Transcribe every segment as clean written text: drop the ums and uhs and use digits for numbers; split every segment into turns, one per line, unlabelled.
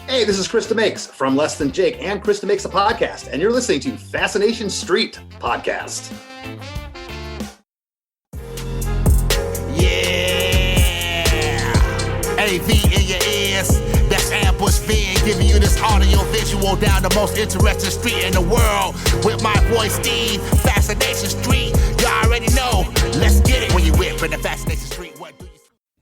Hey, this is Krista Makes from Less Than Jake and Krista Makes a Podcast, and you're listening to Fascination Street Podcast.
Yeah! AV in your ears, that's Ambush Being, giving you this audio visual down the most interesting street in the world. With my boy Steve, Fascination Street, you already know. Let's get it when you whip for the Fascination Street. What do you...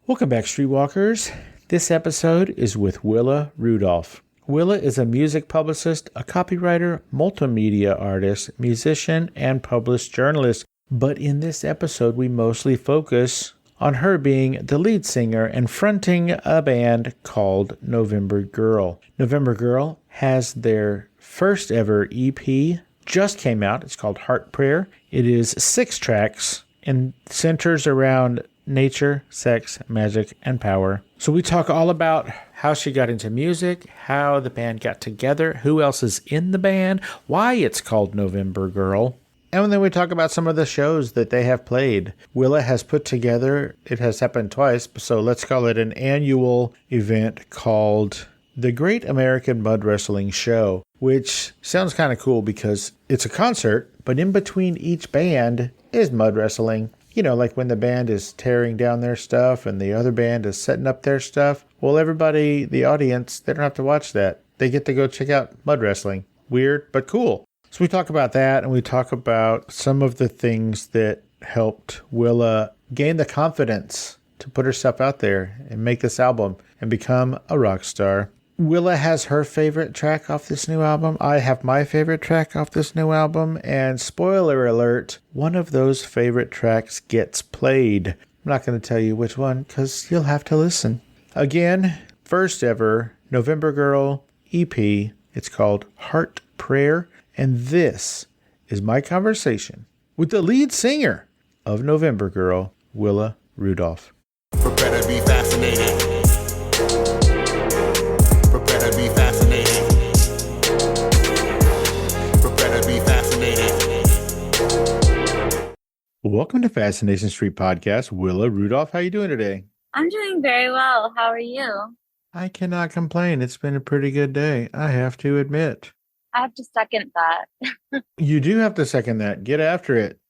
Welcome back, Streetwalkers. This episode is with Willa Rudolph. Willa is a music publicist, a copywriter, multimedia artist, musician, and published journalist. But in this episode, we mostly focus on her being the lead singer and fronting a band called November Girl. November Girl has their first ever EP, just came out. It's called Heart Prayer. It is 6 tracks and centers around nature, sex, magic, and power. So we talk all about how she got into music, how the band got together, who else is in the band, why it's called November Girl. And then we talk about some of the shows that they have played. Willa has put together, it has happened twice, so let's call it an annual event called the Great American Mud Wrestling Show, which sounds kind of cool because it's a concert, but in between each band is mud wrestling. You know, like when the band is tearing down their stuff and the other band is setting up their stuff. Well, everybody, the audience, they don't have to watch that. They get to go check out mud wrestling. Weird, but cool. So we talk about that, and we talk about some of the things that helped Willa gain the confidence to put herself out there and make this album and become a rock star. Willa has her favorite track off this new album. I have my favorite track off this new album. And spoiler alert, one of those favorite tracks gets played. I'm not going to tell you which one because you'll have to listen. Again, first ever November Girl EP. It's called Heart Prayer. And this is my conversation with the lead singer of November Girl, Willa Rudolph.
Prepare to be fascinated. Prepare to be fascinated. Prepare to be fascinated.
Welcome to Fascination Street Podcast. Willa Rudolph, how you doing today?
I'm doing very well. How are you?
I cannot complain. It's been a pretty good day, I have to admit.
I have to second that.
You do have to second that. Get after it.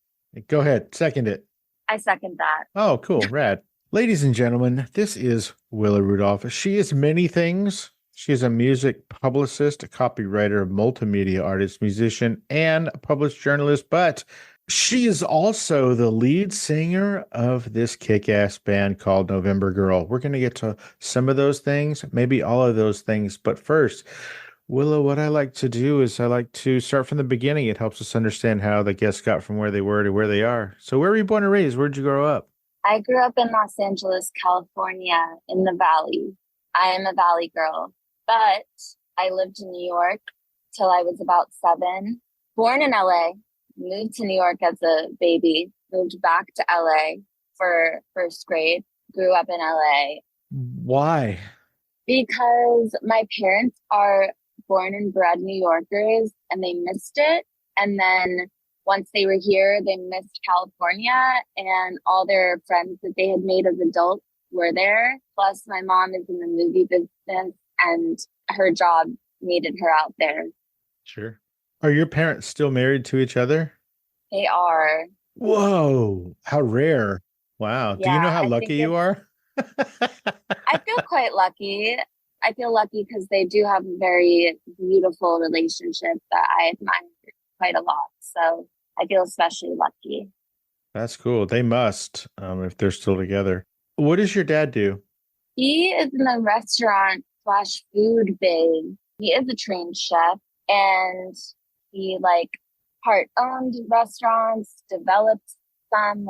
Go ahead. Second it.
I second that.
Oh, cool. Rad. Ladies and gentlemen, this is Willa Rudolph. She is many things. She is a music publicist, a copywriter, multimedia artist, musician, and a published journalist, but she is also the lead singer of this kick-ass band called November Girl. We're going to get to some of those things, maybe all of those things, but first, Willa, what I like to do is I like to start from the beginning. It helps us understand how the guests got from where they were to where they are. So where were you born and raised? Where'd you grow up?
I grew up in Los Angeles, California, in the Valley. I am a Valley girl, but I lived in New York till I was about 7. Born in LA, moved to New York as a baby, moved back to LA for first grade, grew up in LA.
Why?
Because my parents are born and bred New Yorkers and they missed it. And then once they were here, they missed California and all their friends that they had made as adults were there. Plus my mom is in the movie business and her job needed her out there.
Sure. Are your parents still married to each other?
They are.
Whoa, how rare. Wow.
Yeah,
do you know how
I
lucky
think
you are?
I feel quite lucky. I feel lucky because they do have a very beautiful relationship that I admire quite a lot. So I feel especially lucky.
That's cool. They must, if they're still together. What does your dad do?
He is in the restaurant/food biz. He is a trained chef and he part-owned restaurants, developed some,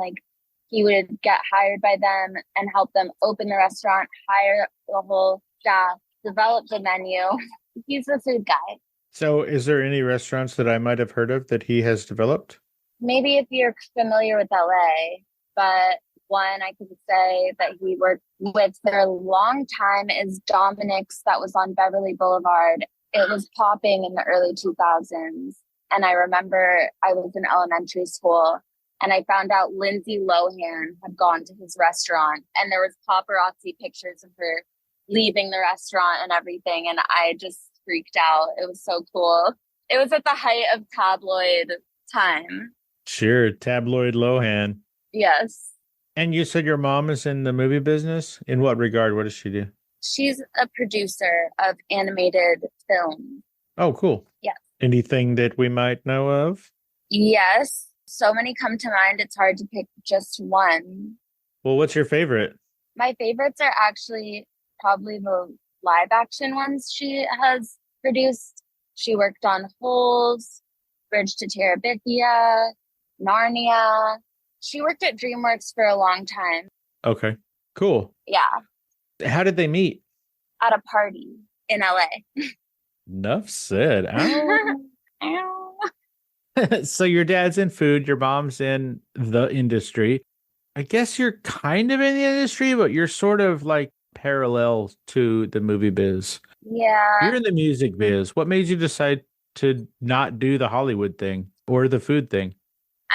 he would get hired by them and help them open the restaurant, hire the whole staff, develop the menu. He's a food guy.
So is there any restaurants that I might have heard of that he has developed?
Maybe if you're familiar with LA, but one I could say that he worked with for a long time is Dominic's that was on Beverly Boulevard. It was popping in the early 2000s. And I remember I was in elementary school and I found out Lindsay Lohan had gone to his restaurant and there was paparazzi pictures of her leaving the restaurant and everything. And I just freaked out. It was so cool. It was at the height of tabloid time.
Sure, tabloid Lohan.
Yes.
And you said your mom is in the movie business? In what regard? What does she do?
She's a producer of animated film.
Oh, cool.
Yes.
Anything that we might know of?
Yes. So many come to mind. It's hard to pick just one.
Well, what's your favorite?
My favorites are actually probably the live action ones she has produced. She worked on Holes, Bridge to Terabithia, Narnia. She worked at DreamWorks for a long time.
Okay, cool.
Yeah,
How did they meet?
at a party in LA.
Enough said. Ow.
Ow.
So your dad's in food, your mom's in the industry. I guess you're kind of in the industry, but you're sort of like parallel to the movie biz.
Yeah.
You're in the music biz. What made you decide to not do the Hollywood thing or the food thing?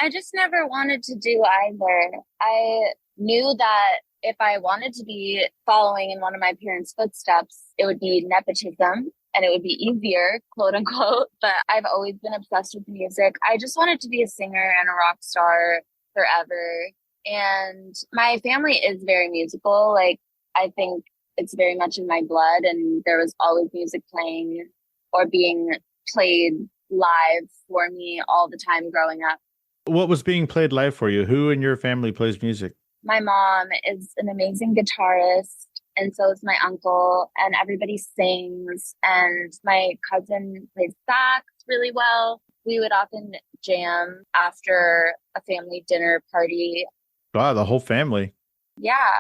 I just never wanted to do either. I knew that if I wanted to be following in one of my parents' footsteps, it would be nepotism and it would be easier, quote unquote. But I've always been obsessed with music. I just wanted to be a singer and a rock star forever. And my family is very musical. Like, I think it's very much in my blood, and there was always music playing or being played live for me all the time growing up.
What was being played live for you? Who in your family plays music?
My mom is an amazing guitarist, and so is my uncle, and everybody sings. And my cousin plays sax really well. We would often jam after a family dinner party.
Wow, the whole family.
Yeah,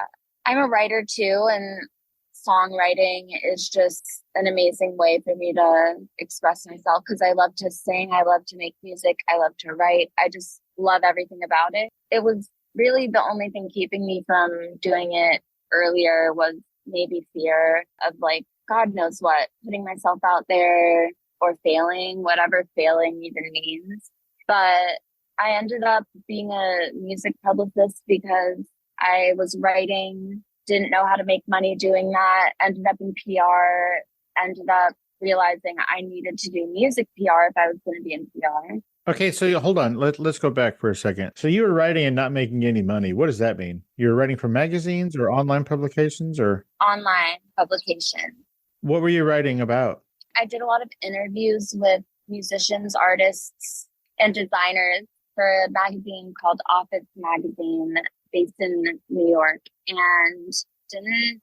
I'm a writer too, and songwriting is just an amazing way for me to express myself because I love to sing, I love to make music, I love to write. I just love everything about it. It was really the only thing keeping me from doing it earlier was maybe fear of, like, God knows what, putting myself out there or failing, whatever failing even means. But I ended up being a music publicist because I was writing, didn't know how to make money doing that, ended up in PR, ended up realizing I needed to do music PR if I was going to be in PR.
Okay, so hold on. Let's go back for a second. So you were writing and not making any money. What does that mean? You're writing for magazines or online publications or?
Online publication.
What were you writing about?
I did a lot of interviews with musicians, artists, and designers for a magazine called Office Magazine based in New York, and didn't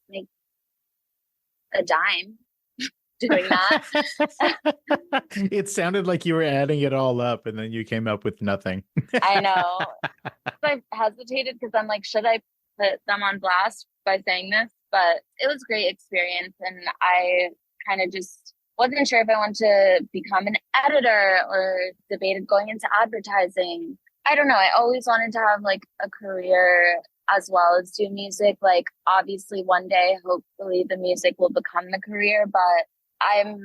make a dime doing that.
It sounded like you were adding it all up and then you came up with nothing.
I know. I hesitated because I'm like, should I put them on blast by saying this? But it was a great experience, and I kind of just wasn't sure if I wanted to become an editor or debated going into advertising. I don't know. I always wanted to have like a career as well as do music. Like, obviously one day, hopefully the music will become the career, but I'm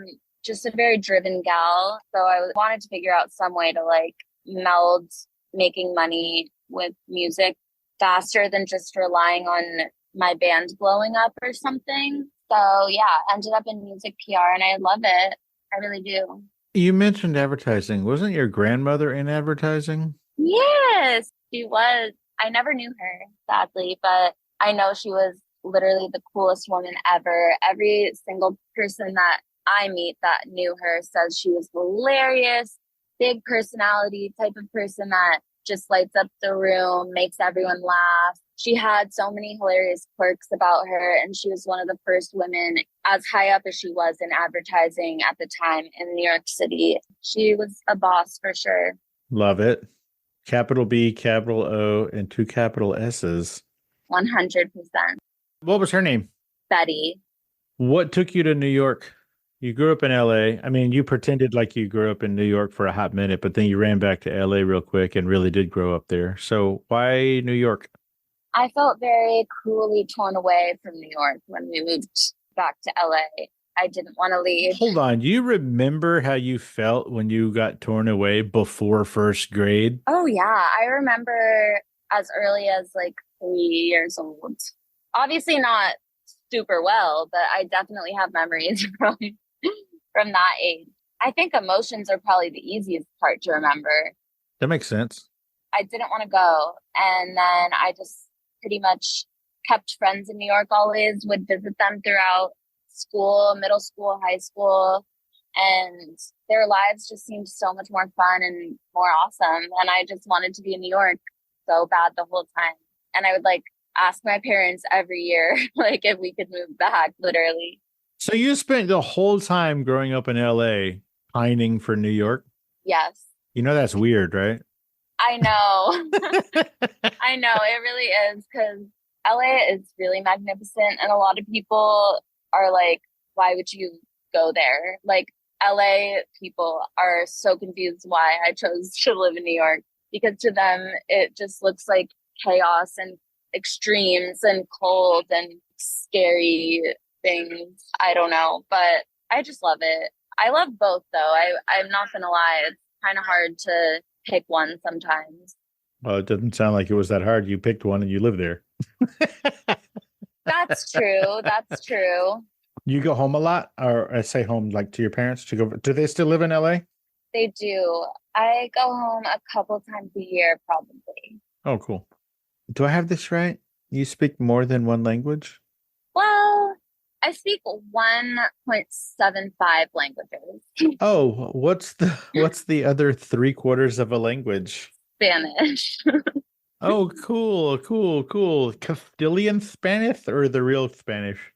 just a very driven gal. So I wanted to figure out some way to like meld making money with music faster than just relying on my band blowing up or something. So yeah, ended up in music PR, and I love it. I really do.
You mentioned advertising. Wasn't your grandmother in advertising?
Yes, she was. I never knew her, sadly, but I know she was literally the coolest woman ever. Every single person that I meet that knew her says she was hilarious, big personality type of person that just lights up the room, makes everyone laugh. She had so many hilarious quirks about her, and she was one of the first women as high up as she was in advertising at the time in New York City. She was a boss for sure.
Love it. Capital B, capital O, and 2 capital S's.
100%.
What was her name?
Betty.
What took you to New York? You grew up in LA. I mean, you pretended like you grew up in New York for a hot minute, but then you ran back to LA real quick and really did grow up there. So why New York?
I felt very cruelly torn away from New York when we moved back to LA. I didn't want to leave.
Hold on. You remember how you felt when you got torn away before first grade?
Oh, yeah. I remember as early as like 3 years old. Obviously not super well, but I definitely have memories from that age. I think emotions are probably the easiest part to remember.
That makes sense.
I didn't want to go. And then I just pretty much kept friends in New York always, would visit them throughout school, middle school, high school. And their lives just seemed so much more fun and more awesome. And I just wanted to be in New York so bad the whole time. And I would like ask my parents every year, like if we could move back, literally.
So you spent the whole time growing up in LA pining for New York?
Yes.
You know, that's weird, right?
I know. I know. It really is, because LA is really magnificent. And a lot of people are like, why would you go there? Like, LA people are so confused why I chose to live in New York, because to them, it just looks like chaos and extremes and cold and scary things. I don't know, but I just love it. I love both, though. I'm not going to lie. It's kind of hard to pick one sometimes.
Well, it doesn't sound like it was that hard. You picked one and you live there.
That's true. That's true.
You go home a lot, or I say home like to your parents to go. Do they still live in LA?
They do. I go home a couple times a year, probably.
Oh, cool. Do I have this right? You speak more than one language?
Well, I speak 1.75 languages.
Oh, what's the other 3/4 of a language?
Spanish.
Oh, cool. Castilian Spanish or the real Spanish?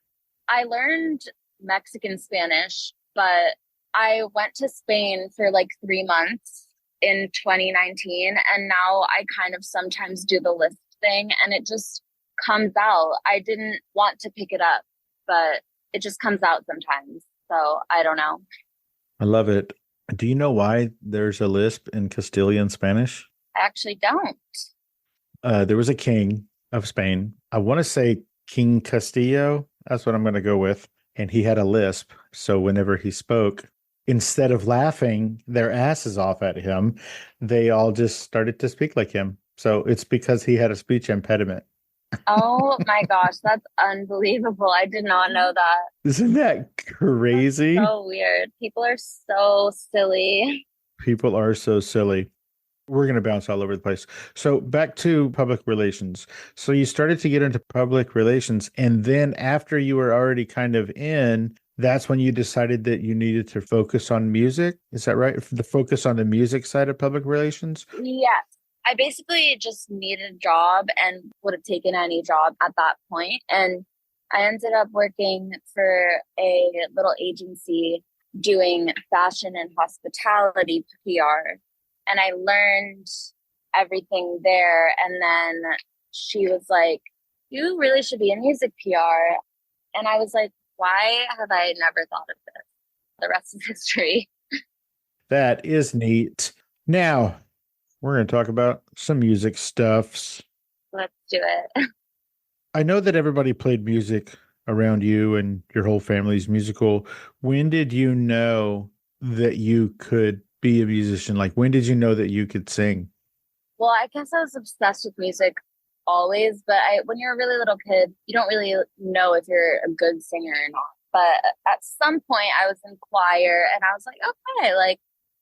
I learned Mexican Spanish, but I went to Spain for like 3 months in 2019. And now I kind of sometimes do the list thing and it just comes out. I didn't want to pick it up, but it just comes out sometimes. So I don't know.
I love it. Do you know why there's a lisp in Castilian Spanish?
I actually don't.
There was a king of Spain. I want to say King Castillo. That's what I'm going to go with. And he had a lisp. So whenever he spoke, instead of laughing their asses off at him, they all just started to speak like him. So it's because he had a speech impediment.
Oh my gosh, that's unbelievable. I did not know that.
Isn't that crazy?
That's so weird. People are so silly.
People are so silly. We're going to bounce all over the place. So back to public relations. So you started to get into public relations. And then after you were already kind of in, that's when you decided that you needed to focus on music. Is that right? The focus on the music side of public relations?
Yes. I basically just needed a job and would have taken any job at that point. And I ended up working for a little agency doing fashion and hospitality PR. And I learned everything there. And then she was like, you really should be in music PR. And I was like, why have I never thought of this? The rest is history.
That is neat. Now, we're going to talk about some music stuffs.
Let's do it.
I know that everybody played music around you and your whole family's musical. When did you know that you could be a musician? Like, when did you know that you could sing?
Well, I guess I was obsessed with music always, but when you're a really little kid, you don't really know if you're a good singer or not. But at some point I was in choir and I was like, okay, like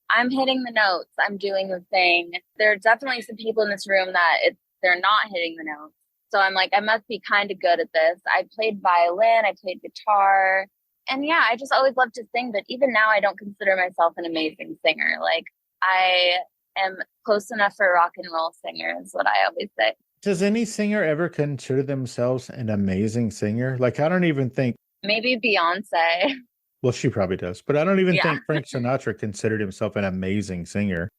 I'm hitting the notes, I'm doing the thing. There are definitely some people in this room that they're not hitting the notes. So I'm like, I must be kind of good at this. I played violin, I played guitar. And yeah, I just always loved to sing. But even now, I don't consider myself an amazing singer. Like, I am close enough for a rock and roll singer is what I always say.
Does any singer ever consider themselves an amazing singer? Like, I don't even think...
Maybe Beyonce.
Well, she probably does. But I don't even think Frank Sinatra considered himself an amazing singer.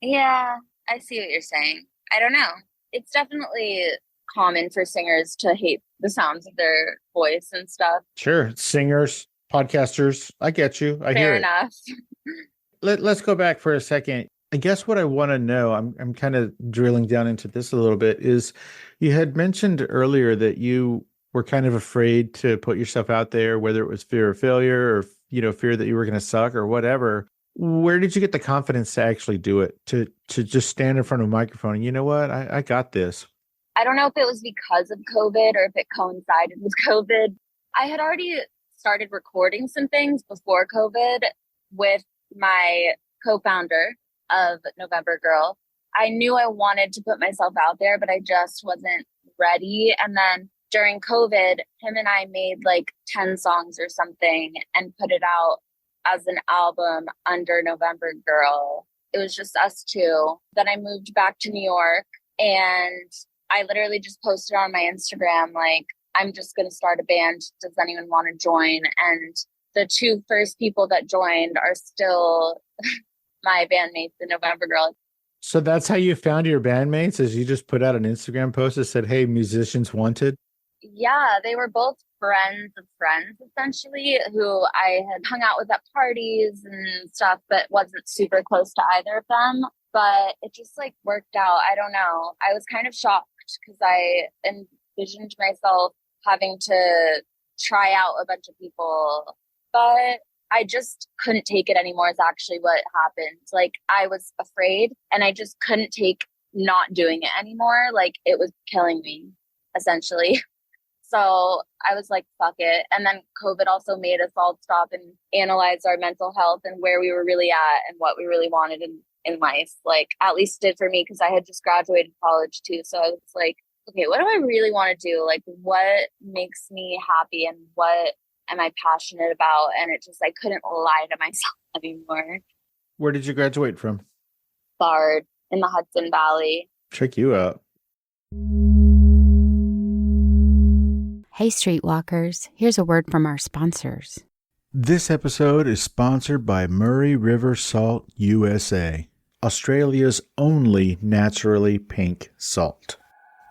Yeah, I see what you're saying. I don't know. It's definitely common for singers to hate the sounds of their voice and stuff.
Sure. Singers, podcasters. I get you. I hear it.
Fair enough.
Let's go back for a second. I guess what I want to know, I'm kind of drilling down into this a little bit, is you had mentioned earlier that you were kind of afraid to put yourself out there, whether it was fear of failure or, fear that you were going to suck or whatever. Where did you get the confidence to actually do it, to just stand in front of a microphone and, you know what, I got this?
I don't know if it was because of COVID or if it coincided with COVID. I had already started recording some things before COVID with my co-founder of November Girl. I knew I wanted to put myself out there, but I just wasn't ready. And then during COVID, him and I made like 10 songs or something and put it out as an album under November Girl. It was just us two. Then I moved back to New York and I literally just posted on my Instagram, like, I'm just going to start a band. Does anyone want to join? And the two first people that joined are still my bandmates, the November Girl.
So that's how you found your bandmates, is you just put out an Instagram post that said, hey, musicians wanted?
Yeah, they were both friends of friends, essentially, who I had hung out with at parties and stuff, but wasn't super close to either of them. But it just like worked out. I don't know. I was kind of shocked because I envisioned myself having to try out a bunch of people, but I just couldn't take it anymore is actually what happened. Like, I was afraid and I just couldn't take not doing it anymore. Like, it was killing me, essentially. So I was like, fuck it. And then COVID also made us all stop and analyze our mental health and where we were really at and what we really wanted in life. Like, at least did for me, because I had just graduated college too. So I was like, okay, what do I really want to do? Like, what makes me happy and what am I passionate about? And it just, I couldn't lie to myself anymore.
Where did you graduate from?
Bard in the Hudson Valley.
Check you out.
Hey, Streetwalkers, here's a word from our sponsors.
This episode is sponsored by Murray River Salt USA, Australia's only naturally pink salt.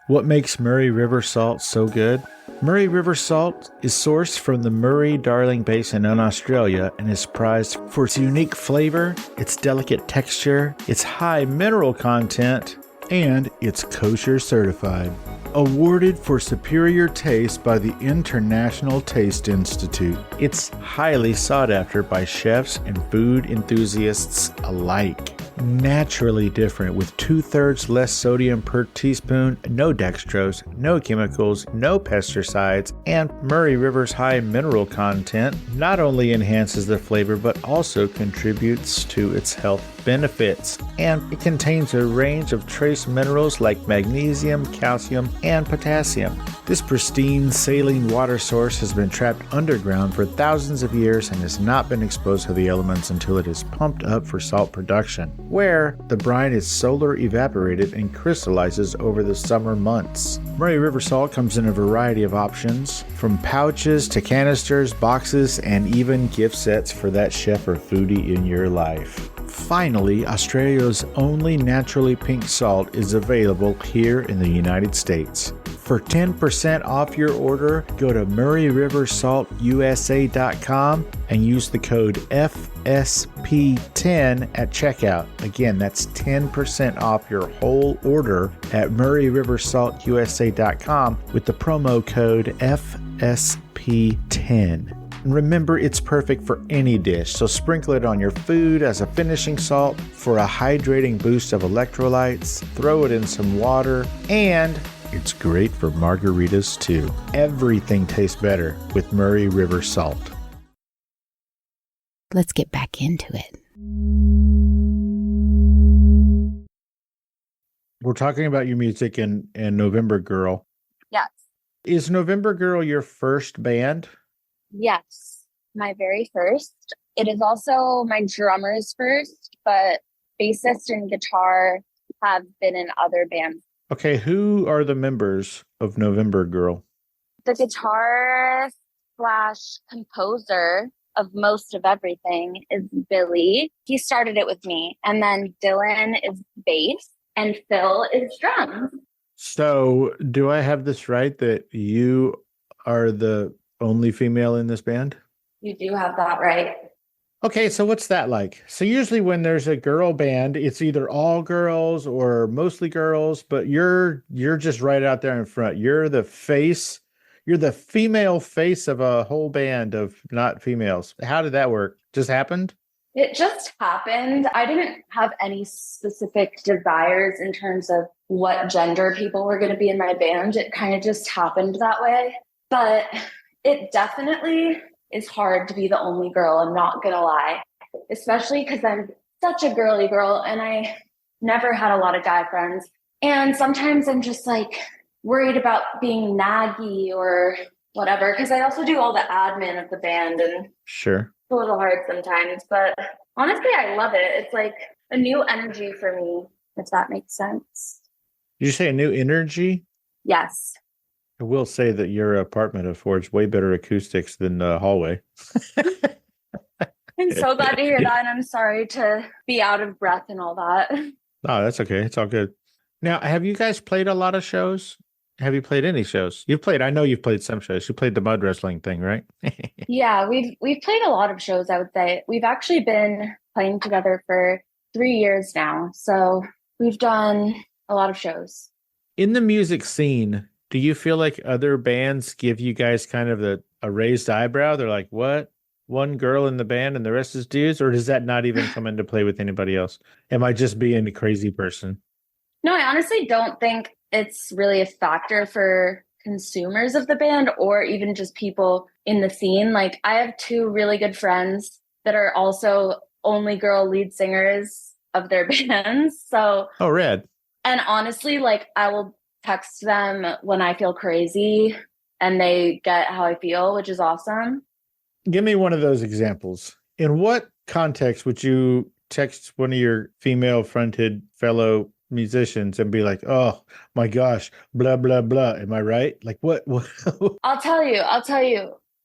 What makes Murray River salt so good? Murray River salt is sourced from the Murray-Darling Basin in Australia and is prized for its unique flavor, its delicate texture, its high mineral content, and it's kosher certified. Awarded for superior taste by the International Taste Institute. It's highly sought after by chefs and food enthusiasts alike. Naturally different, with 2/3 less sodium per teaspoon, no dextrose, no chemicals, no pesticides, and Murray River's high mineral content not only enhances the flavor but also contributes to its health benefits. And it contains a range of trace minerals like magnesium, calcium, and potassium. This pristine saline water source has been trapped underground for thousands of years and has not been exposed to the elements until it is pumped up for salt production, where the brine is solar evaporated and crystallizes over the summer months. Murray River salt comes in a variety of options, from pouches to canisters, boxes, and even gift sets for that chef or foodie in your life. Finally, Australia's only naturally pink salt is available here in the United States. For 10% off your order, go to murrayriversaltusa.com and use the code FSP10 at checkout. Again, that's 10% off your whole order at murrayriversaltusa.com with the promo code FSP10. And remember, it's perfect for any dish, so sprinkle it on your food as a finishing salt for a hydrating boost of electrolytes, throw it in some water, and it's great for margaritas too. Everything tastes better with Murray River salt.
Let's get back into it.
We're talking about your music and November Girl.
Yes.
Is November Girl your first band?
Yes, my very first. It is also my drummer's first, but bassist and guitar have been in other bands.
Okay, who are the members of November Girl?
The guitarist / composer of most of everything is Billy. He started it with me. And then Dylan is bass and Phil is drums.
So do I have this right that you are the only female in this band?
You do have that right.
Okay, so what's that like? So usually when there's a girl band, it's either all girls or mostly girls, but you're just right out there in front. You're the face, you're the female face of a whole band of not females. How did that work? Just happened?
It just happened. I didn't have any specific desires in terms of what gender people were going to be in my band. It kind of just happened that way. But It definitely is hard to be the only girl, I'm not gonna lie, especially because I'm such a girly girl and I never had a lot of guy friends. And sometimes I'm just like worried about being naggy or whatever, because I also do all the admin of the band and
Sure.
it's a little hard sometimes. But honestly, I love it. It's like a new energy for me, if that makes sense.
Did you say a new energy?
Yes.
I will say that your apartment affords way better acoustics than the hallway.
I'm so glad to hear that. And I'm sorry to be out of breath and all that.
No, that's okay. It's all good. Now, have you guys played a lot of shows? Have you played any shows? I know you've played some shows. You played the mud wrestling thing, right?
Yeah, we've played a lot of shows, I would say. We've actually been playing together for 3 years now. So we've done a lot of shows.
In the music scene, do you feel like other bands give you guys kind of a raised eyebrow? They're like, what? One girl in the band and the rest is dudes? Or does that not even come into play with anybody else? Am I just being a crazy person?
No, I honestly don't think it's really a factor for consumers of the band or even just people in the scene. Like, I have 2 really good friends that are also only girl lead singers of their bands. So,
Oh, rad.
and honestly, like, I will text them when I feel crazy and they get how I feel, which is awesome.
Give me one of those examples. In what context would you text one of your female fronted fellow musicians and be like, oh my gosh, blah, blah, blah. Am I right? Like what?
I'll tell you.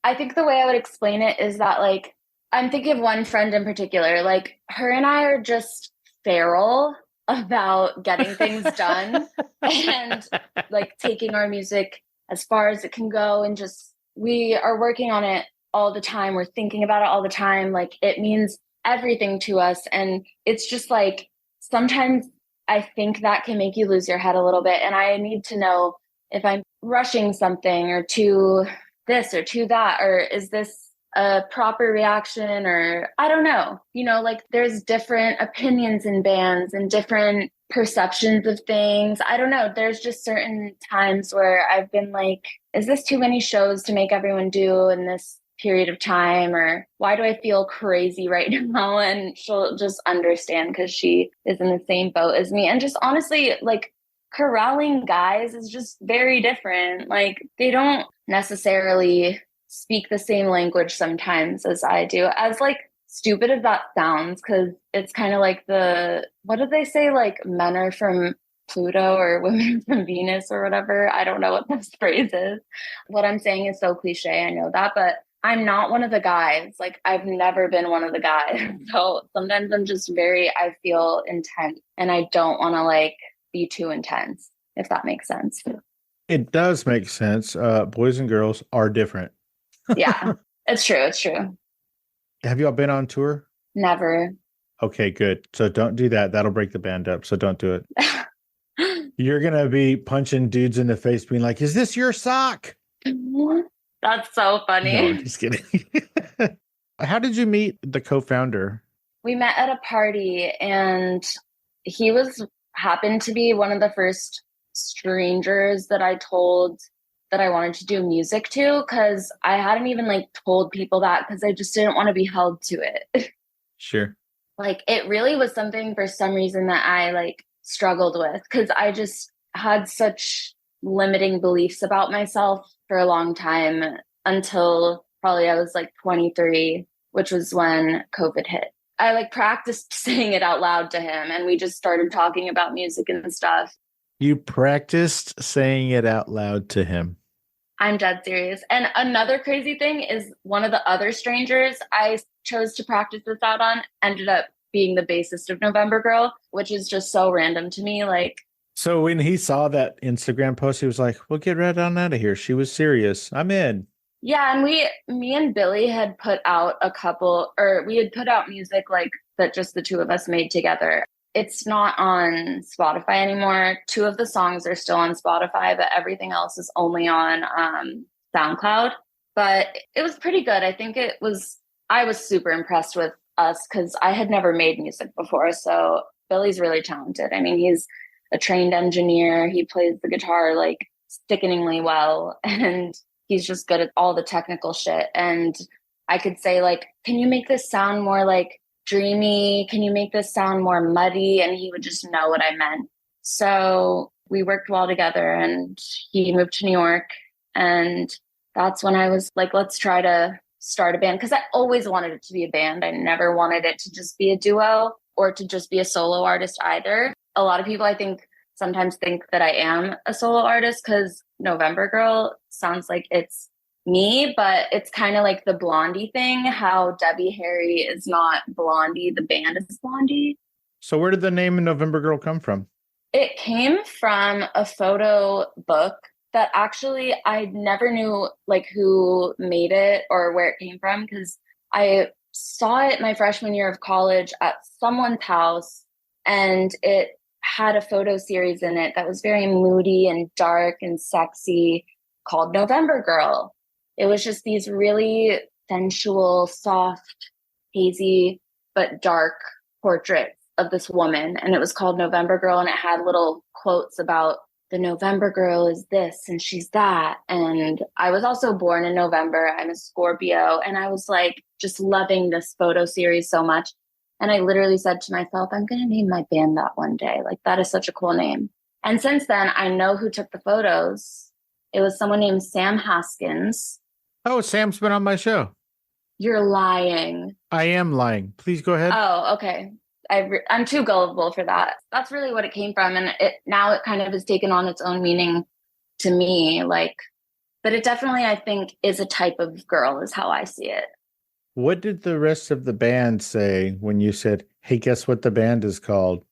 I think the way I would explain it is that, like, I'm thinking of one friend in particular. Like, her and I are just feral about getting things done and like taking our music as far as it can go. And just, we are working on it all the time. We're thinking about it all the time. Like, it means everything to us. And it's just like, sometimes I think that can make you lose your head a little bit. And I need to know if I'm rushing something or to this or to that, or is this a proper reaction, or I don't know. You know, like, there's different opinions in bands and different perceptions of things. I don't know. There's just certain times where I've been like, is this too many shows to make everyone do in this period of time, or why do I feel crazy right now? And she'll just understand because she is in the same boat as me. And just honestly, like, corralling guys is just very different. Like, they don't necessarily speak the same language sometimes as I do, as like stupid as that sounds, because it's kind of like what did they say, like, men are from Pluto or women from Venus or whatever. I don't know what this phrase is. What I'm saying is so cliche, I know that, but I'm not one of the guys. Like, I've never been one of the guys. So sometimes I'm just I feel intense and I don't want to like be too intense, if that makes sense.
It does make sense. Boys and girls are different.
Yeah, it's true. It's true.
Have you all been on tour?
Never.
Okay, good. So don't do that. That'll break the band up. So don't do it. You're going to be punching dudes in the face being like, is this your sock?
That's so funny.
No, I'm just kidding. How did you meet the co-founder?
We met at a party and he happened to be one of the first strangers that I told that I wanted to do music to, because I hadn't even like told people that because I just didn't want to be held to it.
Sure.
Like, it really was something for some reason that I like struggled with, because I just had such limiting beliefs about myself for a long time, until probably I was like 23, which was when COVID hit. I like practiced saying it out loud to him and we just started talking about music and stuff.
You practiced saying it out loud to him?
I'm dead serious. And another crazy thing is, one of the other strangers I chose to practice this out on ended up being the bassist of November Girl, which is just so random to me. Like,
so when he saw that Instagram post, he was like, well, get right on out of here. She was serious. I'm in.
yeah. And me and Billy had put out we had put out music like that just the 2 of us made together. It's not on Spotify anymore. 2 of the songs are still on Spotify, but everything else is only on SoundCloud. But it was pretty good. I was super impressed with us because I had never made music before. So Billy's really talented. I mean, he's a trained engineer. He plays the guitar like sickeningly well. And he's just good at all the technical shit. And I could say like, can you make this sound more like dreamy? Can you make this sound more muddy? And he would just know what I meant. So we worked well together, and he moved to New York. And that's when I was like, let's try to start a band. Because I always wanted it to be a band. I never wanted it to just be a duo or to just be a solo artist either. A lot of people, I think, sometimes think that I am a solo artist because November Girl sounds like it's me, but it's kind of like the Blondie thing, how Debbie Harry is not Blondie, the band is Blondie.
So where did the name November Girl come from?
It came from a photo book that actually I never knew like who made it or where it came from, because I saw it my freshman year of college at someone's house, and it had a photo series in it that was very moody and dark and sexy called November Girl. It was just these really sensual, soft, hazy, but dark portraits of this woman. And it was called November Girl. And it had little quotes about the November Girl is this and she's that. And I was also born in November. I'm a Scorpio. And I was like just loving this photo series so much. And I literally said to myself, I'm going to name my band that one day. Like, that is such a cool name. And since then, I know who took the photos. It was someone named Sam Haskins.
Oh, Sam's been on my show.
You're lying.
I am lying. Please go ahead.
Oh, okay. I'm too gullible for that. That's really what it came from. And now it kind of has taken on its own meaning to me. Like, but it definitely, I think, is a type of girl is how I see it.
What did the rest of the band say when you said, hey, guess what the band is called?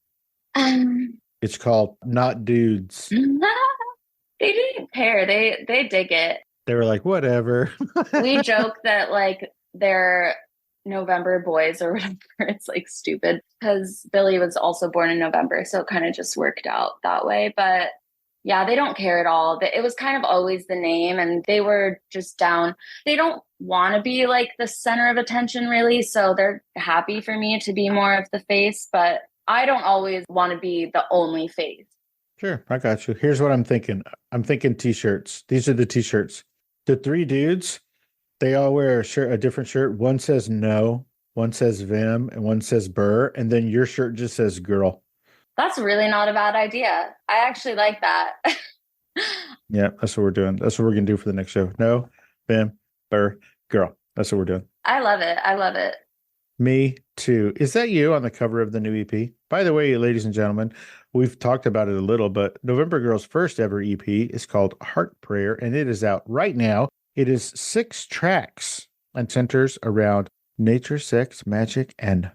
It's called Not Dudes.
They didn't care. They dig it.
They were like, whatever.
We joke that like they're November boys or whatever. It's like stupid because Billy was also born in November. So it kind of just worked out that way. But yeah, they don't care at all. It was kind of always the name, and they were just down. They don't want to be like the center of attention really. So they're happy for me to be more of the face, but I don't always want to be the only face.
Sure, I got you. Here's what I'm thinking. I'm thinking t-shirts. These are the t-shirts. The three dudes, they all wear a different shirt. One says no, one says Vim, and one says Burr. And then your shirt just says girl.
That's really not a bad idea. I actually like that.
Yeah, that's what we're doing. That's what we're going to do for the next show. No, Vim, Burr, girl. That's what we're doing.
I love it. I love it.
Me too. Is that you on the cover of the new EP? By the way, ladies and gentlemen, we've talked about it a little, but November Girl's first ever EP is called Heart Prayer, and it is out right now. It is 6 tracks and centers around nature, sex, magic, and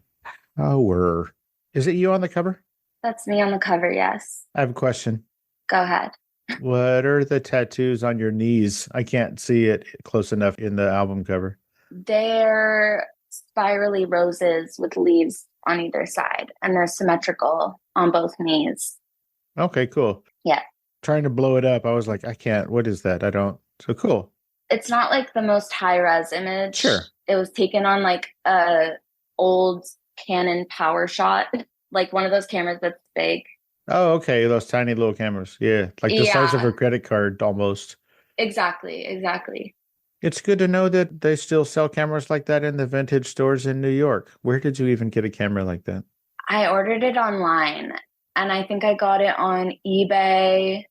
power. Is it you on the cover?
That's me on the cover, yes.
I have a question.
Go ahead.
What are the tattoos on your knees? I can't see it close enough in the album cover.
They're spirally roses with leaves on either side, and they're symmetrical on both knees.
Okay, cool.
Yeah.
Trying to blow it up. I was like, I can't. What is that? I don't. So cool.
It's not like the most high-res image.
Sure.
It was taken on like a old Canon PowerShot, like one of those cameras that's big.
Oh, okay. Those tiny little cameras. Yeah. Like the size of a credit card almost.
Exactly.
It's good to know that they still sell cameras like that in the vintage stores in New York. Where did you even get a camera like that?
I ordered it online, and I think I got it on eBay.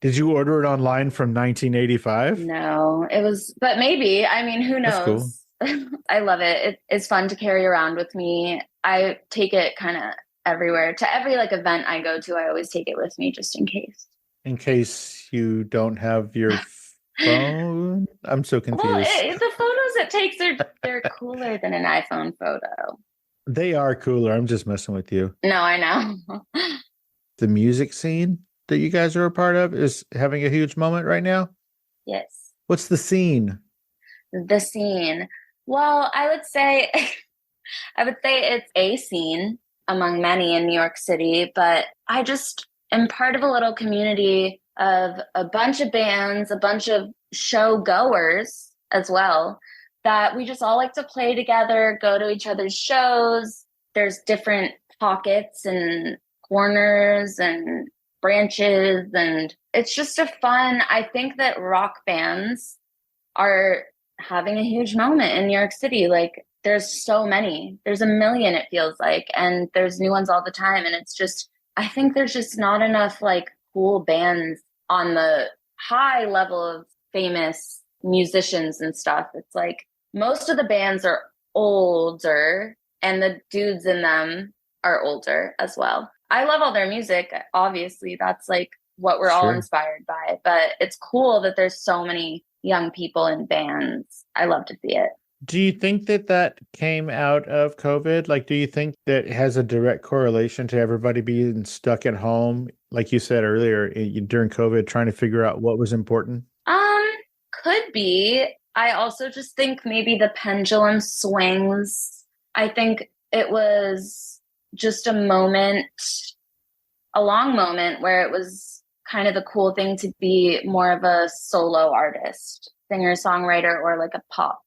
Did you order it online from 1985?
No, it was, but maybe. I mean, who knows? That's cool. I love it. It's fun to carry around with me. I take it kind of everywhere. To every like event I go to, I always take it with me just in case.
In case you don't have your phone? I'm so confused.
Well, the photos it takes, they're cooler than an iPhone photo.
They are cooler. I'm just messing with you.
No, I know.
The music scene that you guys are a part of is having a huge moment right now?
Yes.
What's the scene?
The scene. Well, I would say it's a scene among many in New York City, but I just am part of a little community of a bunch of bands, a bunch of show goers as well, that we just all like to play together, go to each other's shows. There's different pockets and corners and branches, and it's just I think that rock bands are having a huge moment in New York City. Like there's so many, there's a million, it feels like, and there's new ones all the time. And it's just, I think there's just not enough like cool bands on the high level of famous musicians and stuff. It's like most of the bands are older and the dudes in them are older as well. I love all their music. Obviously, that's like what we're all inspired by, but it's cool that there's so many young people in bands. I love to see it.
Do you think that came out of COVID? Like, do you think that it has a direct correlation to everybody being stuck at home, like you said earlier, during COVID, trying to figure out what was important?
Could be. I also just think maybe the pendulum swings. I think it was just a moment, a long moment where it was kind of the cool thing to be more of a solo artist, singer, songwriter, or like a pop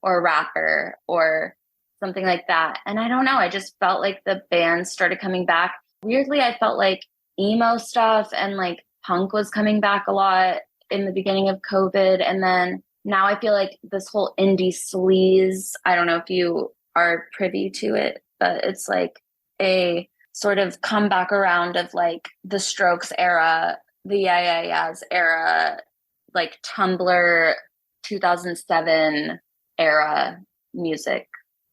or rapper or something like that. And I don't know, I just felt like the band started coming back. Weirdly, I felt like emo stuff and like punk was coming back a lot in the beginning of COVID. And then now I feel like this whole indie sleaze, I don't know if you are privy to it, but it's like a sort of comeback around of like the Strokes era, the Yeah Yeahs era, like Tumblr 2007 era music.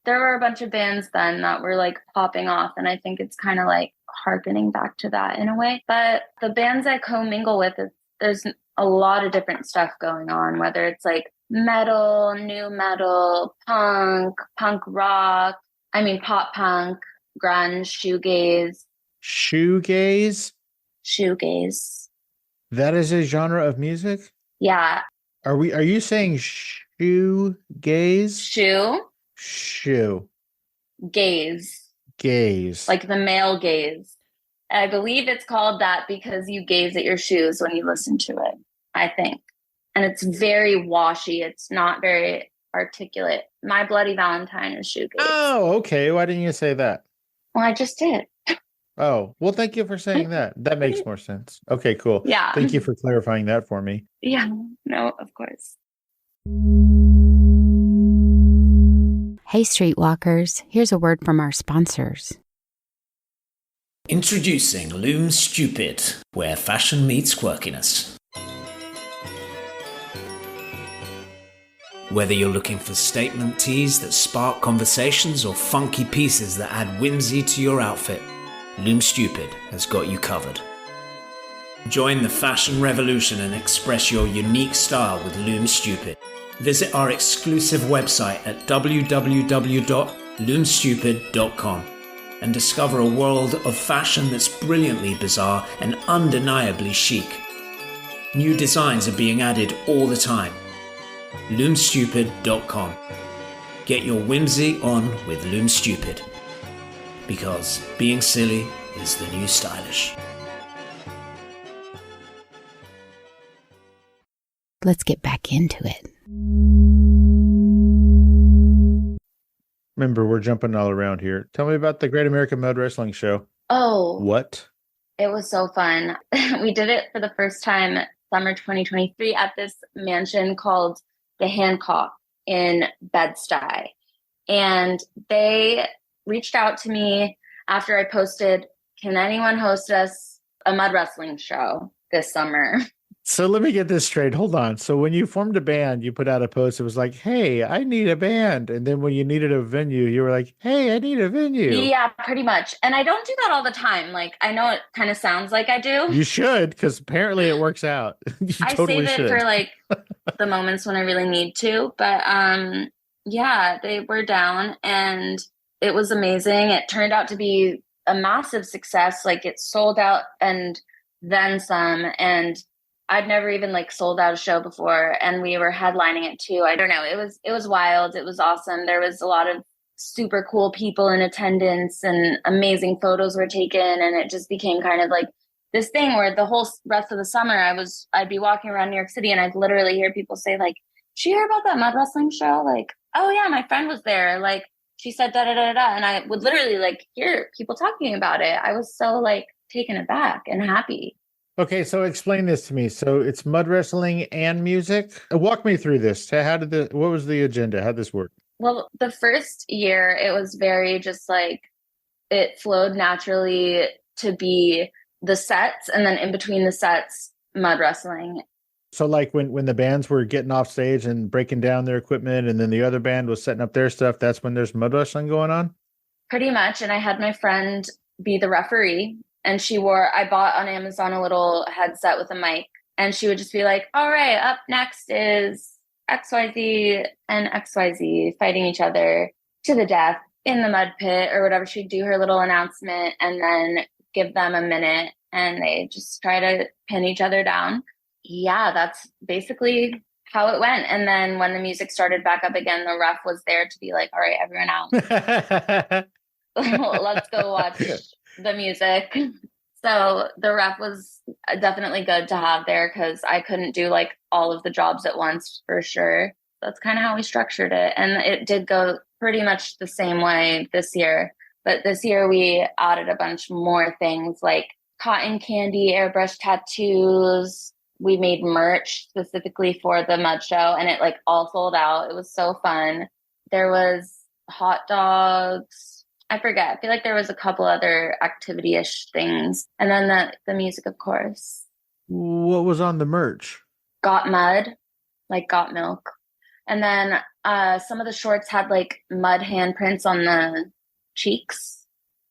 There were a bunch of bands then that were like popping off, and I think it's kind of like harkening back to that in a way. But the bands I commingle with, there's a lot of different stuff going on, whether it's like metal, new metal, punk rock, pop punk, grunge, shoegaze. Shoegaze.
That is a genre of music?
Yeah.
Are you saying shoegaze? Shoe. Gaze.
Like the male gaze. I believe it's called that because you gaze at your shoes when you listen to it, I think. And it's very washy. It's not very articulate. My Bloody Valentine is shoegaze.
Oh, okay. Why didn't you say that?
Well, I just did.
Oh, well, thank you for saying that. That makes more sense. Okay, cool.
Yeah.
Thank you for clarifying that for me.
Yeah, no, of course.
Hey, Streetwalkers, here's a word from our sponsors.
Introducing Loom Stupid, where fashion meets quirkiness. Whether you're looking for statement tees that spark conversations or funky pieces that add whimsy to your outfit, Loom Stupid has got you covered. Join the fashion revolution and express your unique style with Loom Stupid. Visit our exclusive website at www.loomstupid.com and discover a world of fashion that's brilliantly bizarre and undeniably chic. New designs are being added all the time. Loomstupid.com. Get your whimsy on with Loom Stupid. Because being silly is the new stylish.
Let's get back into it.
Remember, we're jumping all around here. Tell me about the Great American Mud Wrestling Show.
Oh.
What?
It was so fun. We did it for the first time summer 2023 at this mansion called the Hancock in Bed-Stuy. And they reached out to me after I posted, can anyone host us a mud wrestling show this summer?
So let me get this straight. Hold on. So when you formed a band, you put out a post. It was like, hey, I need a band. And then when you needed a venue, you were like, hey, I need a venue.
Yeah, pretty much. And I don't do that all the time. Like, I know it kind of sounds like I do.
You should, because apparently it works out.
I save it for like the moments when I really need to. But yeah, they were down and it was amazing. It turned out to be a massive success. Like it sold out and then some. And I'd never even like sold out a show before, and we were headlining it too. I don't know. It was wild. It was awesome. There was a lot of super cool people in attendance and amazing photos were taken. And it just became kind of like this thing where the whole rest of the summer I'd be walking around New York City and I'd literally hear people say like, did you hear about that mud wrestling show? Like, oh yeah, my friend was there. Like she said da da da da. And I would literally like hear people talking about it. I was so like taken aback and happy.
Okay, so explain this to me. So it's mud wrestling and music. Walk me through this. What was the agenda? How did this work?
Well, the first year it was very just like it flowed naturally to be the sets, and then in between the sets, mud wrestling.
So like when the bands were getting off stage and breaking down their equipment and then the other band was setting up their stuff, that's when there's mud wrestling going on?
Pretty much. And I had my friend be the referee, and I bought on Amazon a little headset with a mic, and she would just be like, all right, up next is XYZ and XYZ fighting each other to the death in the mud pit or whatever. She'd do her little announcement and then give them a minute, and they just try to pin each other down. Yeah, that's basically how it went. And then when the music started back up again, the ref was there to be like, all right, everyone out. Let's go watch the music. So the ref was definitely good to have there because I couldn't do like all of the jobs at once for sure. That's kind of how we structured it. And it did go pretty much the same way this year. But this year we added a bunch more things like cotton candy, airbrush tattoos. We made merch specifically for the mud show, and it like all sold out. It was so fun. There was hot dogs. I forget. I feel like there was a couple other activity-ish things. And then the music, of course.
What was on the merch?
Got mud, like got milk. And then some of the shorts had like mud handprints on the cheeks.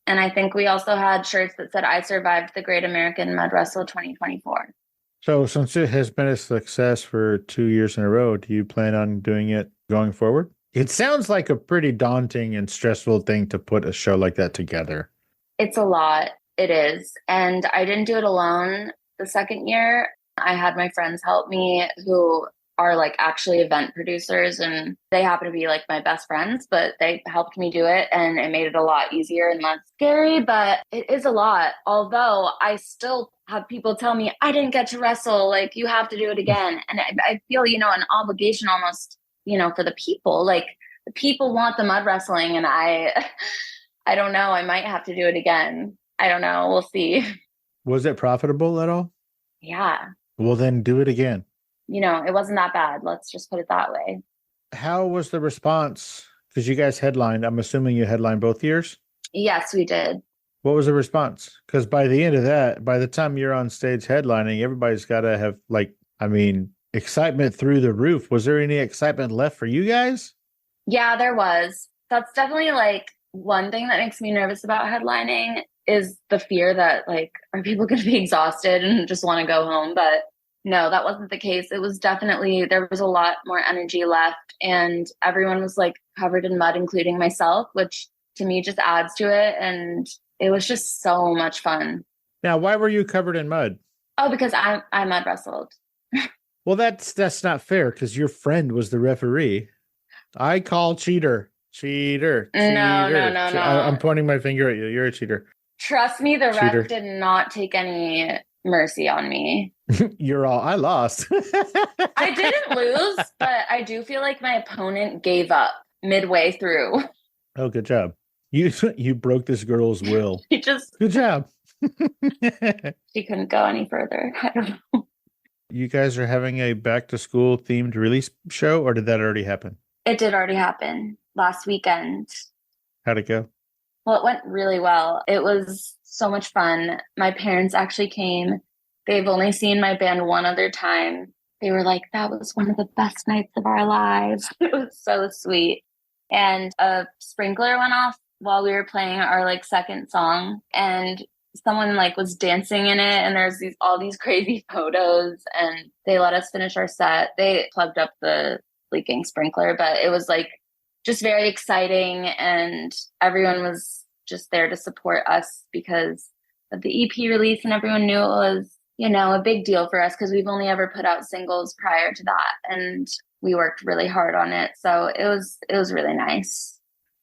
And I think we also had shirts that said, I survived the Great American Mud Wrestle 2024.
So since it has been a success for 2 years in a row, do you plan on doing it going forward? It sounds like a pretty daunting and stressful thing to put a show like that together.
It's a lot. It is. And I didn't do it alone the second year. I had my friends help me who are like actually event producers, and they happen to be like my best friends, but they helped me do it, and it made it a lot easier and less scary, but it is a lot. Although I still have people tell me I didn't get to wrestle, like you have to do it again. And I feel, an obligation almost, for the people, like the people want the mud wrestling, and I don't know, I might have to do it again. I don't know. We'll see.
Was it profitable at all?
Yeah.
Well, then do it again.
It wasn't that bad. Let's just put it that way.
How was the response? Because you guys headlined. I'm assuming you headlined both years?
Yes, we did.
What was the response? Because by the end of that, by the time you're on stage headlining, everybody's got to have excitement through the roof. Was there any excitement left for you guys?
Yeah, there was. That's definitely like one thing that makes me nervous about headlining is the fear that like, are people going to be exhausted and just want to go home? But no, that wasn't the case. It was definitely, there was a lot more energy left, and everyone was like covered in mud, including myself, which to me just adds to it. And it was just so much fun.
Now, why were you covered in mud?
Oh, because I mud wrestled.
Well, that's not fair because your friend was the referee. I call cheater. Cheater.
No.
I'm pointing my finger at you. You're a cheater.
Trust me, the
Cheater.
ref did not take any mercy on me.
I lost.
I didn't lose, but I do feel like my opponent gave up midway through.
Oh, good job. You broke this girl's will. Good job.
She couldn't go any further. I don't know.
You guys are having a back to school themed release show, or did that already happen?
It did already happen last weekend.
How'd it go?
Well, it went really well. It was so much fun. My parents actually came. They've only seen my band one other time. They were like, that was one of the best nights of our lives. It was so sweet. And a sprinkler went off while we were playing our like second song, and someone like was dancing in it, and there's all these crazy photos, and they let us finish our set. They plugged up the leaking sprinkler, but it was like just very exciting, and everyone was just there to support us because of the EP release, and everyone knew it was, a big deal for us because we've only ever put out singles prior to that, and we worked really hard on it. So it was really nice.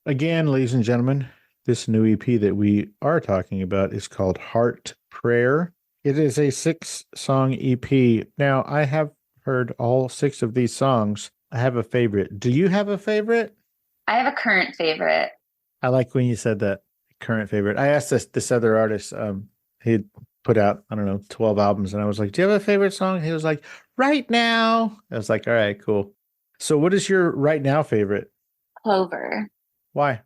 Again, ladies and gentlemen, this new EP that we are talking about is called Heart Prayer. It is a 6-song EP. Now, I have heard all 6 of these songs. I have a favorite. Do you have a favorite?
I have a current favorite.
I like when you said that, current favorite. I asked this other artist, put out, I don't know, 12 albums. And I was like, do you have a favorite song? He was like, Right Now. I was like, all right, cool. So what is your right now favorite?
Clover.
Why?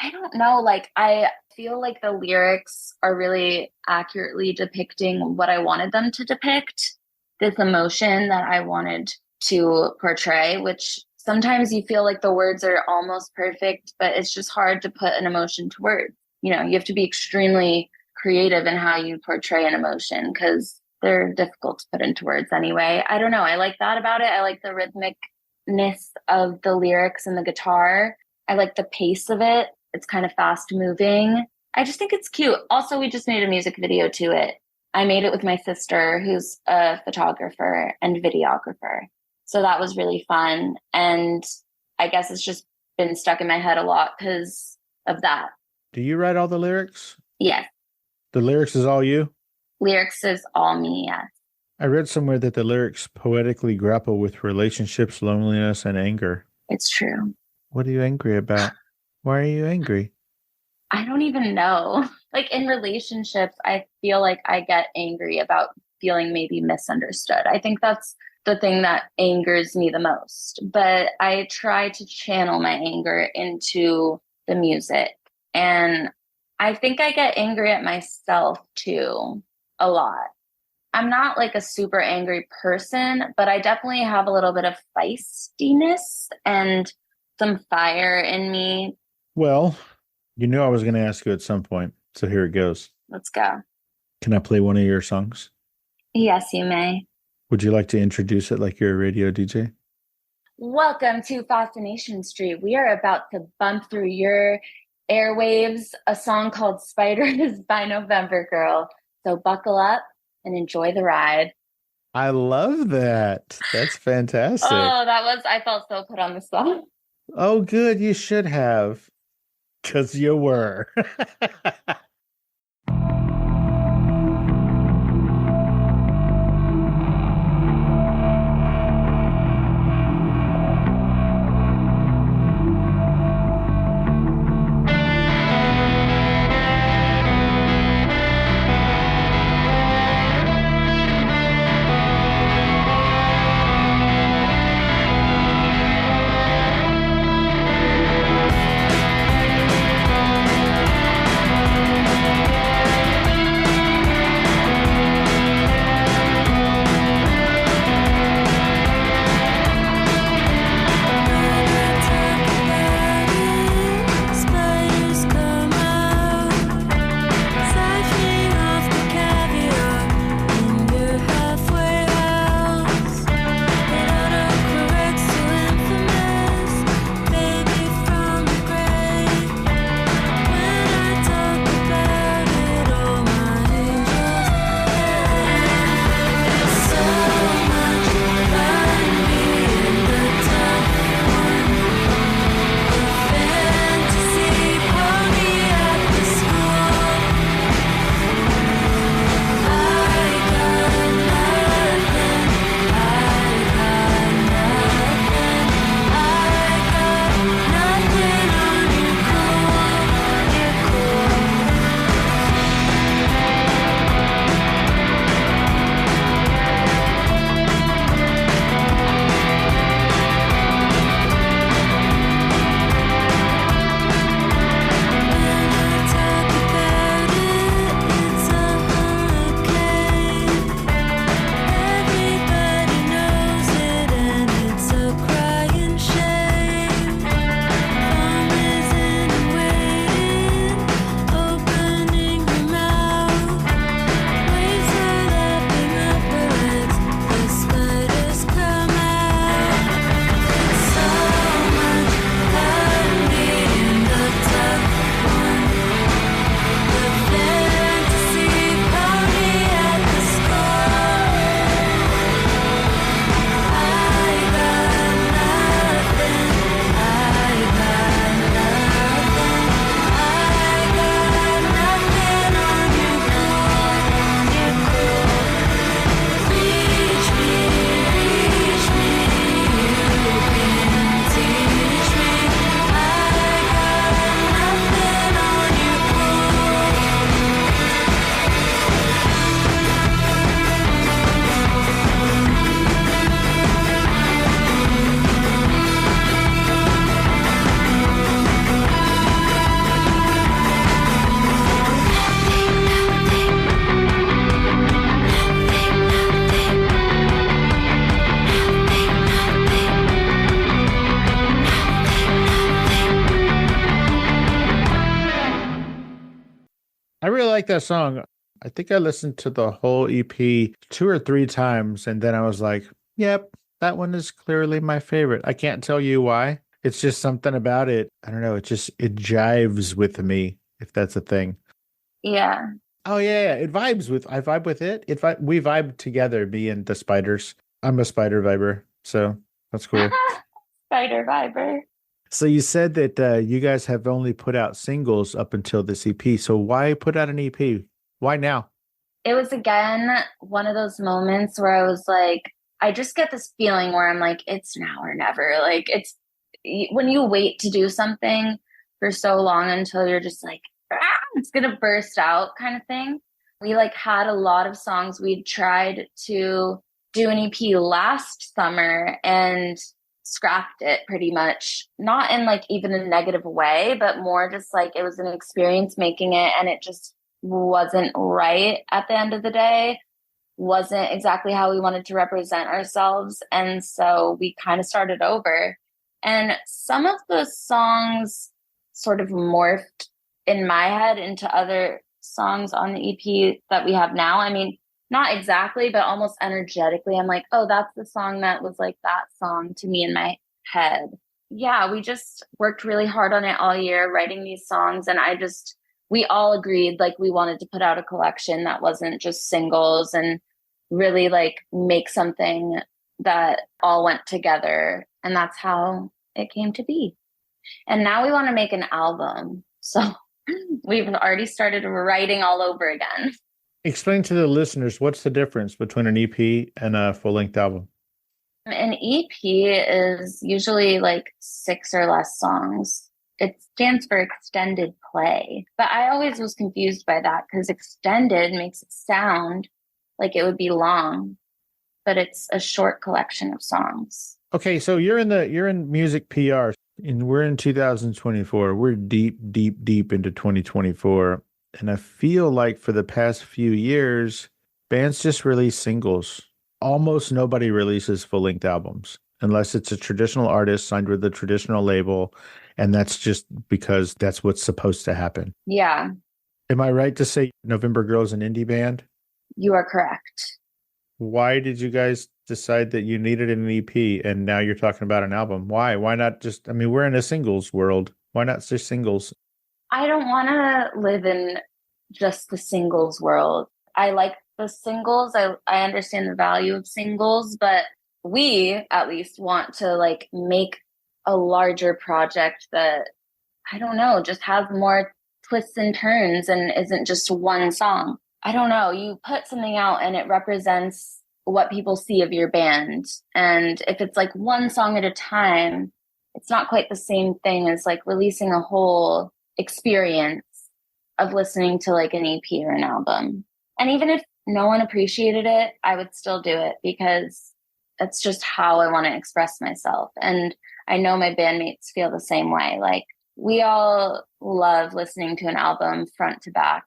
I don't know. Like, I feel like the lyrics are really accurately depicting what I wanted them to depict, this emotion that I wanted to portray, which sometimes you feel like the words are almost perfect, but it's just hard to put an emotion to words. You know, you have to be extremely creative in how you portray an emotion because they're difficult to put into words anyway. I don't know. I like that about it. I like the rhythmicness of the lyrics and the guitar. I like the pace of it. It's kind of fast moving. I just think it's cute. Also, we just made a music video to it. I made it with my sister, who's a photographer and videographer. So that was really fun. And I guess it's just been stuck in my head a lot because of that.
Do you write all the lyrics?
Yes.
The lyrics is all you?
Lyrics is all me, yes.
I read somewhere that the lyrics poetically grapple with relationships, loneliness, and anger.
It's true.
What are you angry about? Why are you angry?
I don't even know. Like in relationships, I feel like I get angry about feeling maybe misunderstood. I think that's the thing that angers me the most. But I try to channel my anger into the music. And I think I get angry at myself too, a lot. I'm not like a super angry person, but I definitely have a little bit of feistiness and some fire in me.
Well, you knew I was going to ask you at some point, so here it goes.
Let's go.
Can I play one of your songs?
Yes, you may.
Would you like to introduce it like you're a radio DJ?
Welcome to Fascination Street. We are about to bump through your airwaves, a song called Spiders by November Girl. So buckle up and enjoy the ride.
I love that. That's fantastic.
I felt so put on the spot.
Oh, good. You should have. Because you were. I really like that song. I think I listened to the whole EP 2 or 3 times, and then I was like, yep, that one is clearly my favorite. I can't tell you why. It's just something about it. I don't know. It jives with me, if that's a thing.
Yeah.
Oh yeah, I vibe with it. We vibe together, me and the spiders. I'm a spider viber, so that's cool.
Spider Viber.
So you said that you guys have only put out singles up until this EP. So why put out an EP? Why now?
It was again one of those moments where I was like, I just get this feeling where I'm like, it's now or never. Like it's when you wait to do something for so long until you're just like, it's gonna burst out kind of thing. We like had a lot of songs. We'd tried to do an EP last summer and scrapped it pretty much, not in like even a negative way, but more just like it was an experience making it, and it just wasn't right at the end of the day, wasn't exactly how we wanted to represent ourselves. And so we kind of started over, and some of the songs sort of morphed in my head into other songs on the EP that we have now. I mean, not exactly, but almost energetically. I'm like, oh, that's the song that was like that song to me in my head. Yeah, we just worked really hard on it all year, writing these songs. And we all agreed like we wanted to put out a collection that wasn't just singles, and really like make something that all went together. And that's how it came to be. And now we want to make an album. So we've already started writing all over again.
Explain to the listeners, what's the difference between an EP and a full-length album?
An EP is usually like 6 or less songs. It stands for extended play. But I always was confused by that because extended makes it sound like it would be long, but it's a short collection of songs.
Okay, so you're in music PR, and we're in 2024. We're deep into 2024. And I feel like for the past few years, bands just release singles. Almost nobody releases full-length albums unless it's a traditional artist signed with a traditional label. And that's just because that's what's supposed to happen.
Yeah.
Am I right to say November Girl is an indie band?
You are correct.
Why did you guys decide that you needed an EP and now you're talking about an album? Why? Why not just, I mean, we're in a singles world. Why not just singles?
I don't want to live in just the singles world. I like the singles. I understand the value of singles, but we at least want to like make a larger project that, I don't know, just has more twists and turns and isn't just one song. I don't know. You put something out and it represents what people see of your band. And if it's like one song at a time, it's not quite the same thing as like releasing a whole experience of listening to like an EP or an album. And even if no one appreciated it, I would still do it because that's just how I want to express myself. And I know my bandmates feel the same way. Like we all love listening to an album front to back.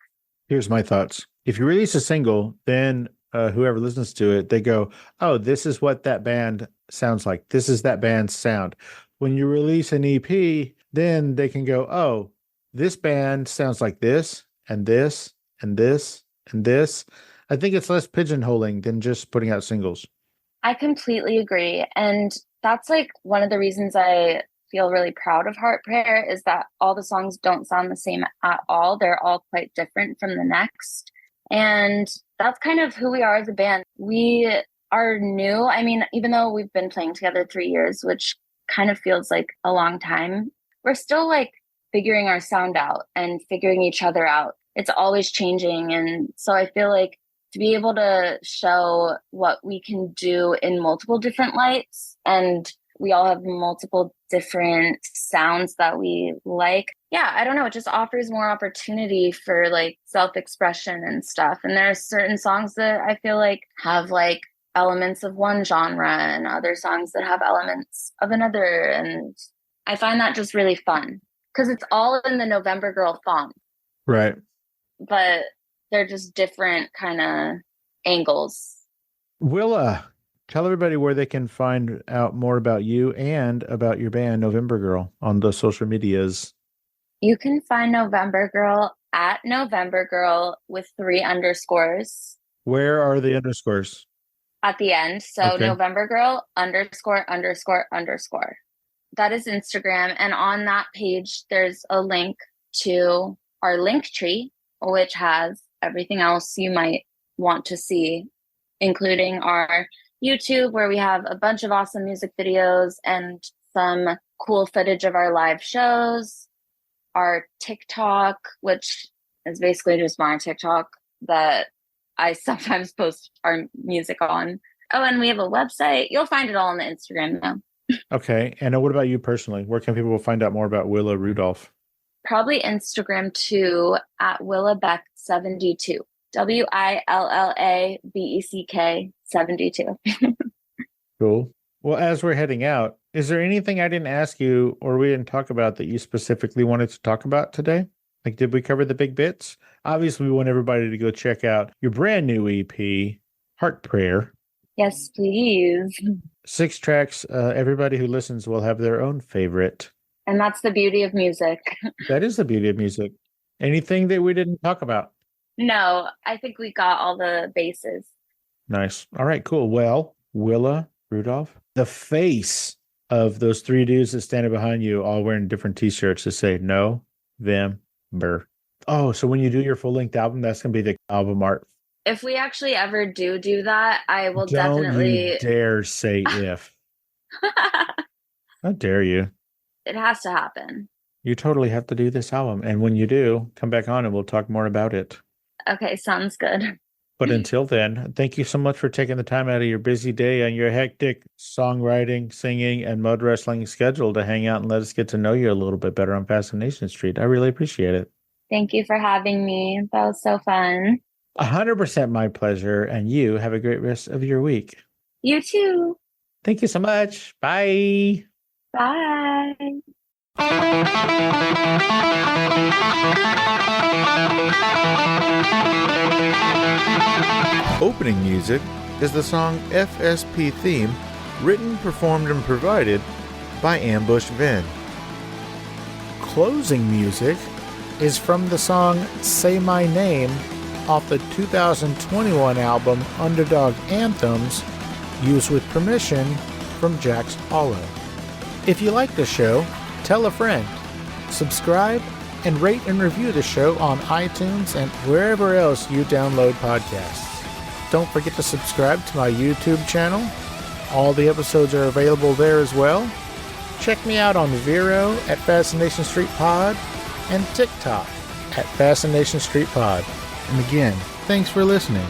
Here's my thoughts. If you release a single, then whoever listens to it, they go, oh, this is what that band sounds like. This is that band's sound. When you release an EP, then they can go, oh, this band sounds like this and this and this and this. I think it's less pigeonholing than just putting out singles.
I completely agree. And that's like one of the reasons I feel really proud of Heart Prayer is that all the songs don't sound the same at all. They're all quite different from the next. And that's kind of who we are as a band. We are new. I mean, even though we've been playing together 3 years, which kind of feels like a long time, we're still like figuring our sound out and figuring each other out. It's always changing. And so I feel like to be able to show what we can do in multiple different lights, and we all have multiple different sounds that we like. Yeah, I don't know. It just offers more opportunity for like self-expression and stuff. And there are certain songs that I feel like have like elements of one genre and other songs that have elements of another. And I find that just really fun because it's all in the November Girl font.
Right.
But they're just different kind of angles.
Willa, tell everybody where they can find out more about you and about your band, November Girl, on the social medias.
You can find November Girl at November Girl with 3 underscores.
Where are the underscores?
At the end. So
Okay.
November Girl ____. That is Instagram. And on that page, there's a link to our link tree, which has everything else you might want to see, including our YouTube, where we have a bunch of awesome music videos and some cool footage of our live shows, our TikTok, which is basically just my TikTok that I sometimes post our music on. Oh, and we have a website. You'll find it all on the Instagram now.
Okay. And what about you personally? Where can people find out more about Willa Rudolph?
Probably Instagram too, at WillaBeck72. WILLABECK 72.
Cool. Well, as we're heading out, is there anything I didn't ask you or we didn't talk about that you specifically wanted to talk about today? Like, did we cover the big bits? Obviously, we want everybody to go check out your brand new EP, Heart Prayer.
Yes, please.
6 tracks. Everybody who listens will have their own favorite.
And that's the beauty of music.
That is the beauty of music. Anything that we didn't talk about?
No, I think we got all the bases.
Nice. All right, cool. Well, Willa Rudolph, the face of those 3 dudes that standing behind you, all wearing different t-shirts that say November. Oh, so when you do your full-length album, that's going to be the album art.
If we actually ever do that, I will
Don't
definitely...
you dare say if. How dare you?
It has to happen.
You totally have to do this album. And when you do, come back on and we'll talk more about it.
Okay, sounds good.
But until then, thank you so much for taking the time out of your busy day and your hectic songwriting, singing, and mud wrestling schedule to hang out and let us get to know you a little bit better on Fascination Street. I really appreciate it.
Thank you for having me. That was so fun.
100% my pleasure. And you have a great rest of your week.
You too.
Thank you so much. Bye.
Bye.
Opening music is the song FSP Theme, written, performed, and provided by Ambush Vin. Closing music is from the song Say My Name off the 2021 album Underdog Anthems, used with permission from Jack's Hollow. If you like the show, tell a friend, subscribe, and rate and review the show on iTunes and wherever else you download podcasts. Don't forget to subscribe to my YouTube channel. All the episodes are available there as well. Check me out on Vero at Fascination Street Pod and TikTok at Fascination Street Pod. And again, thanks for listening.